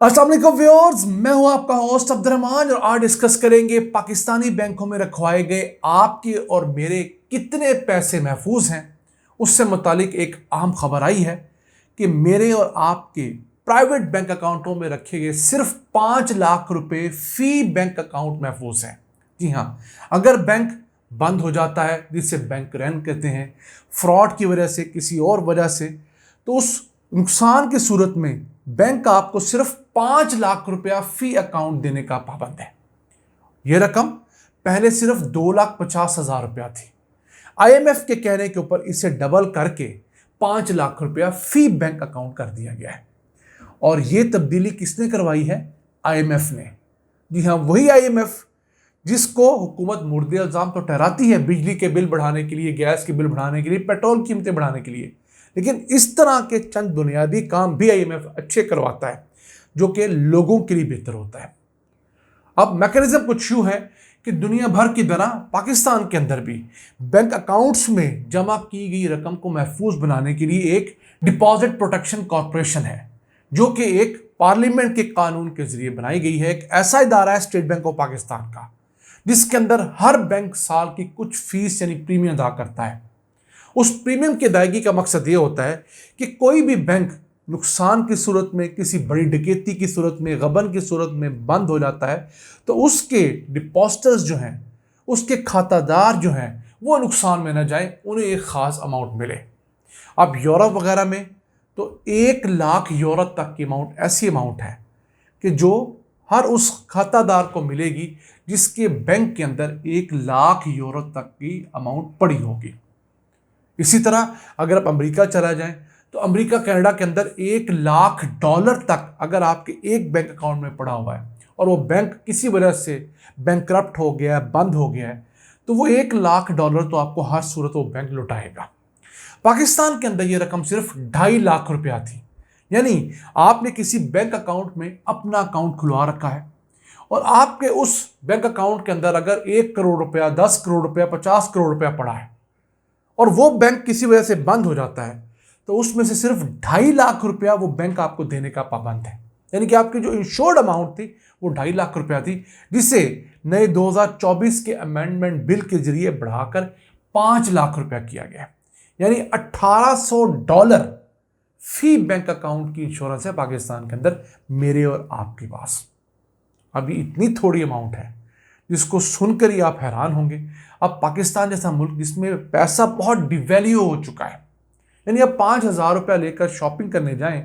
अस्सलाम वालेकुम व्यूअर्स, मैं हूं आपका होस्ट अब्दुर्रहमान और आज डिस्कस करेंगे पाकिस्तानी बैंकों में रखवाए गए आपके और मेरे कितने पैसे महफूज हैं। उससे मुतालिक एक अहम खबर आई है कि मेरे और आपके प्राइवेट बैंक अकाउंटों में रखे गए सिर्फ 5 लाख रुपए फी बैंक अकाउंट महफूज हैं। जी हाँ, अगर बैंक बंद हो जाता है, जिसे बैंक रन कहते हैं, फ्रॉड की वजह से, किसी और वजह से, तो उस नुकसान की सूरत में बैंक आपको सिर्फ 5 लाख रुपया फी अकाउंट देने का पाबंद है। यह रकम पहले सिर्फ 2,50,000 रुपया थी। आईएमएफ के कहने के ऊपर इसे डबल करके 5 लाख रुपया फी बैंक अकाउंट कर दिया गया है। और यह तब्दीली किसने करवाई है? आईएमएफ ने। जी हाँ, वही आईएमएफ जिसको हुकूमत मुर्दे इल्जाम तो ठहराती है बिजली के बिल बढ़ाने के लिए, गैस के बिल बढ़ाने के लिए, पेट्रोल की कीमतें बढ़ाने के लिए, लेकिन इस तरह के चंद बुनियादी काम भी आईएमएफ अच्छे करवाता है जो कि लोगों के लिए बेहतर होता है। अब मैकेनिज्म कुछ यूं है कि दुनिया भर की तरह पाकिस्तान के अंदर भी बैंक अकाउंट्स में जमा की गई रकम को महफूज बनाने के लिए एक डिपॉजिट प्रोटेक्शन कॉरपोरेशन है, जो कि एक पार्लियामेंट के कानून के जरिए बनाई गई है। एक ऐसा इदारा है स्टेट बैंक ऑफ पाकिस्तान का, जिसके अंदर हर बैंक साल की कुछ फीस यानी प्रीमियम अदा करता है। उस प्रीमियम की अदायगी का मकसद ये होता है कि कोई भी बैंक नुकसान की सूरत में, किसी बड़ी डकैती की सूरत में, गबन की सूरत में बंद हो जाता है तो उसके डिपॉजिटर्स जो हैं, उसके खातादार जो हैं, वो नुकसान में न जाए, उन्हें एक ख़ास अमाउंट मिले। अब यूरोप वगैरह में तो 1 लाख यूरो तक की अमाउंट ऐसी अमाउंट है कि जो हर उस खातादार को मिलेगी जिसके बैंक के अंदर 1 लाख यूरो तक की अमाउंट पड़ी होगी। इसी तरह अगर आप अमेरिका चला जाएं तो अमेरिका कनाडा के अंदर $1 लाख तक अगर आपके एक बैंक अकाउंट में पड़ा हुआ है और वो बैंक किसी वजह से बैंकरप्ट हो गया है, बंद हो गया है, तो वो $1 लाख तो आपको हर सूरत वो बैंक लौटाएगा। पाकिस्तान के अंदर ये रकम सिर्फ 2.5 लाख रुपया थी। यानी आपने किसी बैंक अकाउंट में अपना अकाउंट खुलवा रखा है और आपके उस बैंक अकाउंट के अंदर अगर 1 करोड़ रुपया, 10 करोड़ रुपया, 50 करोड़ रुपया पड़ा है और वो बैंक किसी वजह से बंद हो जाता है, तो उसमें से सिर्फ 2.5 लाख रुपया वो बैंक आपको देने का पाबंद है। यानी कि आपकी जो इंश्योर्ड अमाउंट थी वो 2.5 लाख रुपया थी, जिसे नए 2024 के अमेंडमेंट बिल के जरिए बढ़ाकर 5 लाख रुपया किया गया। यानी $1,800 फी बैंक अकाउंट की इंश्योरेंस है पाकिस्तान के अंदर मेरे और आपके पास। अभी इतनी थोड़ी अमाउंट है जिसको सुनकर ही आप हैरान होंगे। अब पाकिस्तान जैसा मुल्क जिसमें पैसा बहुत डिवैल्यू हो चुका है, यानी अब 5,000 रुपया लेकर शॉपिंग करने जाएं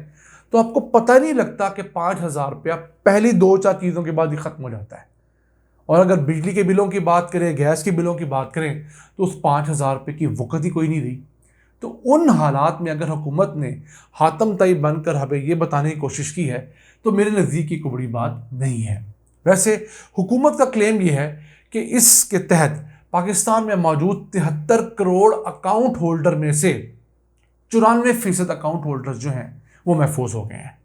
तो आपको पता नहीं लगता कि 5,000 रुपया पहली 2-4 चीज़ों के बाद ही ख़त्म हो जाता है। और अगर बिजली के बिलों की बात करें, गैस के बिलों की बात करें, तो उस 5,000 रुपये की वक़्त ही कोई नहीं रही। तो उन हालात में अगर हुकूमत ने हातम तई बनकर हमें ये बताने की कोशिश की है तो मेरे नज़दीक की कोई बड़ी बात नहीं है। वैसे हुकूमत का क्लेम ये है कि इसके तहत पाकिस्तान में मौजूद 73 करोड़ अकाउंट होल्डर में से 94% अकाउंट होल्डर्स जो हैं वो महफूज हो गए हैं।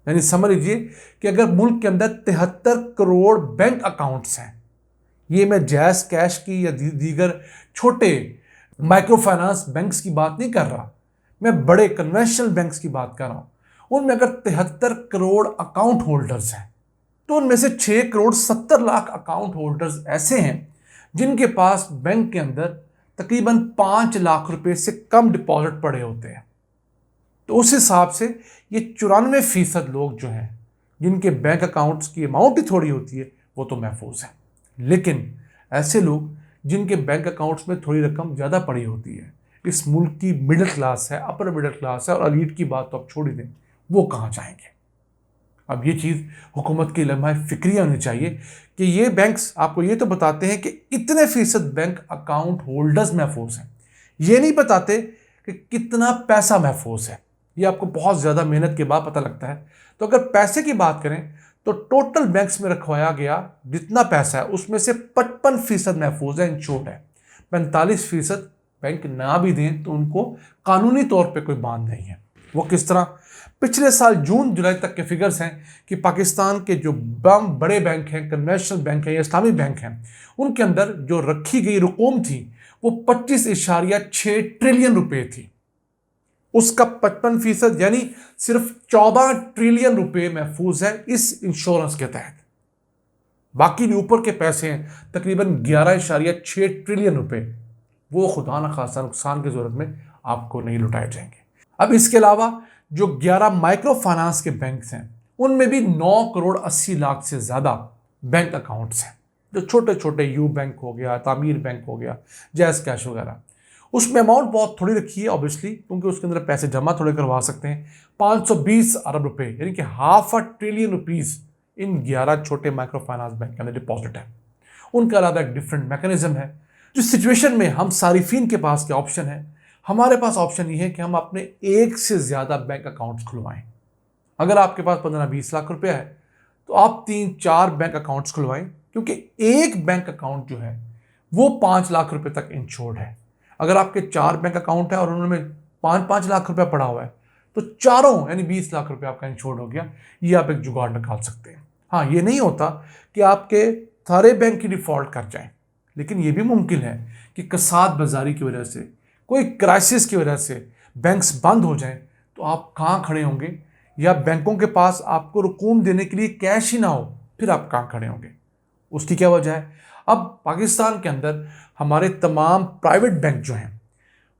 यानी समझ लीजिए कि अगर मुल्क के अंदर 73 करोड़ बैंक अकाउंट्स हैं, ये मैं जैज़ कैश की या दीगर छोटे माइक्रो फाइनेंस बैंक्स की बात नहीं कर रहा, मैं बड़े कन्वेंशनल बैंक्स की बात कर रहा हूँ। उनमें अगर 73 करोड़ अकाउंट होल्डर्स हैं तो उनमें से 6 करोड़ 70 लाख अकाउंट होल्डर्स ऐसे हैं जिनके पास बैंक के अंदर तकरीबन 5 लाख रुपए से कम डिपॉजिट पड़े होते हैं। तो उस हिसाब से ये 94% लोग जो हैं जिनके बैंक अकाउंट्स की अमाउंट ही थोड़ी होती है वो तो महफूज है। लेकिन ऐसे लोग जिनके बैंक अकाउंट्स में थोड़ी रकम ज़्यादा पड़ी होती है, इस मुल्क की मिडिल क्लास है, अपर मिडिल क्लास है और एलीट की बात तो आप छोड़ ही दें, वो कहाँ जाएंगे? अब ये चीज़ हुकूमत की लम्हा फ़िक्रिया होनी चाहिए कि ये बैंक्स आपको ये तो बताते हैं कि इतने फीसद बैंक अकाउंट होल्डर्स महफूज हैं, ये नहीं बताते कि कितना पैसा महफूज है। ये आपको बहुत ज़्यादा मेहनत के बाद पता लगता है। तो अगर पैसे की बात करें तो टोटल बैंक्स में रखवाया गया जितना पैसा है उसमें से 55% महफूज है, इंश्योर्ड है। 45% बैंक ना भी दें तो उनको कानूनी तौर पर कोई बांध नहीं है। वो किस तरह? पिछले साल जून जुलाई तक के फिगर्स हैं कि पाकिस्तान के जो बड़े बैंक हैं, कन्वेंशनल बैंक हैं या इस्लामी बैंक हैं, उनके अंदर जो रखी गई रकूम थी वो 25.6 ट्रिलियन रुपए थी। उसका 55% यानी सिर्फ 14 ट्रिलियन रुपए महफूज है इस इंश्योरेंस के तहत। बाकी जो ऊपर के पैसे हैं तकरीबन 11.6 ट्रिलियन रुपए, वो खुदा न खासा नुकसान की जरूरत में आपको नहीं लुटाए जाएंगे। अब इसके अलावा जो 11 माइक्रो फाइनेंस के बैंक हैं उनमें भी 9 करोड़ 80 लाख से ज्यादा बैंक अकाउंट्स हैं। जो छोटे छोटे यू बैंक हो गया, तामीर बैंक हो गया, जैस कैश वगैरह, उसमें अमाउंट बहुत थोड़ी रखी है ऑब्वियसली, क्योंकि उसके अंदर पैसे जमा थोड़े करवा सकते हैं। 520 अरब रुपए यानी कि ½ ट्रिलियन रुपीस इन 11 छोटे माइक्रो फाइनेंस बैंक के अंदर डिपॉजिट है। उनका अलावा एक डिफरेंट मैकेनिज्म है। जो सिचुएशन में हम सारिफिन के पास क्या ऑप्शन है, हमारे पास ऑप्शन ये है कि हम अपने एक से ज्यादा बैंक अकाउंट्स खुलवाएं। अगर आपके पास 15-20 लाख रुपया है तो आप 3-4 बैंक अकाउंट्स खुलवाएं, क्योंकि एक बैंक अकाउंट जो है वो 5 लाख रुपए तक इंश्योर्ड है। अगर आपके 4 बैंक अकाउंट है और उनमें 5-5 लाख रुपया पड़ा हुआ है तो चारों यानी 20 लाख रुपया आपका इंश्योर्ड हो गया। ये आप एक जुगाड़ निकाल सकते हैं। हाँ, ये नहीं होता कि आपके सारे बैंक की डिफॉल्ट कर जाएं, लेकिन ये भी मुमकिन है कि कसाद बाजारी की वजह से, कोई क्राइसिस की वजह से बैंक्स बंद हो जाएं, तो आप कहाँ खड़े होंगे, या बैंकों के पास आपको रकूम देने के लिए कैश ही ना हो, फिर आप कहाँ खड़े होंगे। उसकी क्या वजह है? अब पाकिस्तान के अंदर हमारे तमाम प्राइवेट बैंक जो हैं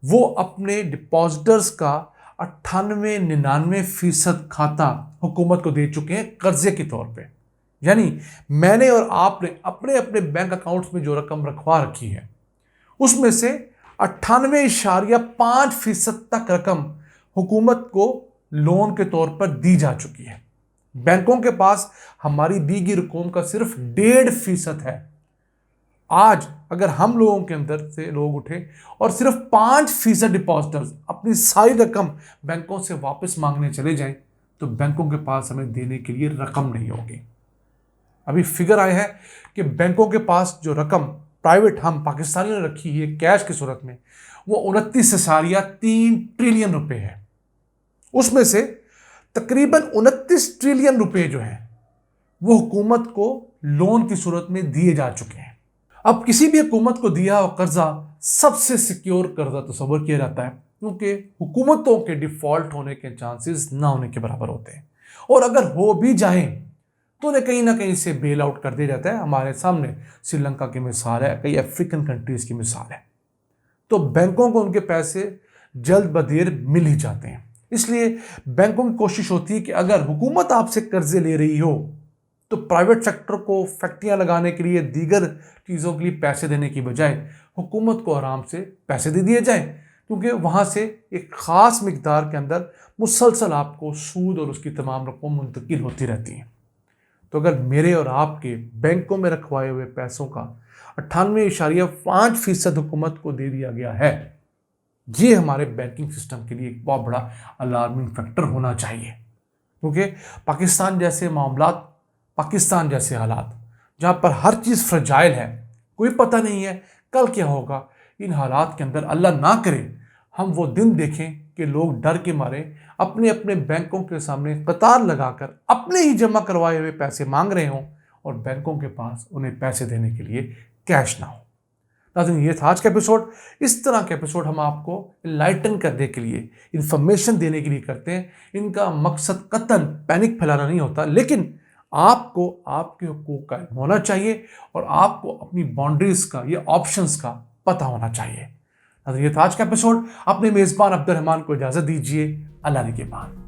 वो अपने डिपॉजिटर्स का 98-99% खाता हुकूमत को दे चुके हैं कर्जे के तौर पे। यानी मैंने और आपने अपने अपने बैंक अकाउंट्स में जो रकम रखवा रखी है उसमें से 98.5% तक रकम हुकूमत को लोन के तौर पर दी जा चुकी है। बैंकों के पास हमारी दी गई रकम का सिर्फ 1.5% है। आज अगर हम लोगों के अंदर से लोग उठे और सिर्फ 5% डिपॉजिटर्स अपनी सारी रकम बैंकों से वापस मांगने चले जाएं, तो बैंकों के पास हमें देने के लिए रकम नहीं होगी। अभी फिगर आए हैं कि बैंकों के पास जो रकम प्राइवेट हम पाकिस्तानियों ने रखी है कैश की सूरत में, वो 29.3 ट्रिलियन रुपए है। उसमें से तकरीबन 29 ट्रिलियन रुपए जो है वो हुकूमत को लोन की सूरत में दिए जा चुके हैं। अब किसी भी हुकूमत को दिया हुआ कर्जा सबसे सिक्योर कर्जा तस्वर किया जाता है, क्योंकि हुकूमतों के डिफॉल्ट होने के चांसेस ना होने के बराबर होते हैं, और अगर हो भी जाए तो उन्हें कहीं ना कहीं से बेल आउट कर दिया जाता है। हमारे सामने श्रीलंका की मिसाल है, कई अफ्रीकन कंट्रीज की मिसाल है। तो बैंकों को उनके पैसे जल्द बदेर मिल ही जाते हैं। इसलिए बैंकों की कोशिश होती है कि अगर हुकूमत आपसे कर्जे ले रही हो तो प्राइवेट सेक्टर को फैक्ट्रियां लगाने के लिए, दीगर चीज़ों के लिए पैसे देने की बजाय हुकूमत को आराम से पैसे दे दिए जाएं, क्योंकि वहाँ से एक ख़ास मिकदार के अंदर मुसलसल आपको सूद और उसकी तमाम रकम मुंतकिल होती रहती हैं। तो अगर मेरे और आपके बैंकों में रखवाए हुए पैसों का 98.5% हुकूमत को दे दिया गया है, ये हमारे बैंकिंग सिस्टम के लिए एक बहुत बड़ा अलार्मिंग फैक्टर होना चाहिए। क्योंकि पाकिस्तान जैसे मामलात, पाकिस्तान जैसे हालात जहाँ पर हर चीज़ फ्रजाइल है, कोई पता नहीं है कल क्या होगा, इन हालात के अंदर अल्लाह ना करे हम वो दिन देखें कि लोग डर के मारे अपने अपने बैंकों के सामने कतार लगाकर अपने ही जमा करवाए हुए पैसे मांग रहे हों और बैंकों के पास उन्हें पैसे देने के लिए कैश ना हो। नाज़रीन, ये था आज का एपिसोड। इस तरह के एपिसोड हम आपको इनलाइटन करने के लिए, इंफॉर्मेशन देने के लिए करते हैं। इनका मकसद कतन पैनिक फैलाना नहीं होता, लेकिन आपको आपके हुकूक का इल्म होना चाहिए और आपको अपनी बाउंड्रीज का, ये ऑप्शंस का पता होना चाहिए। नाज़रीन, ये था आज का एपिसोड। अपने मेज़बान अब्दुल रहमान को इजाज़त दीजिए। अल्लाह ने के बाद।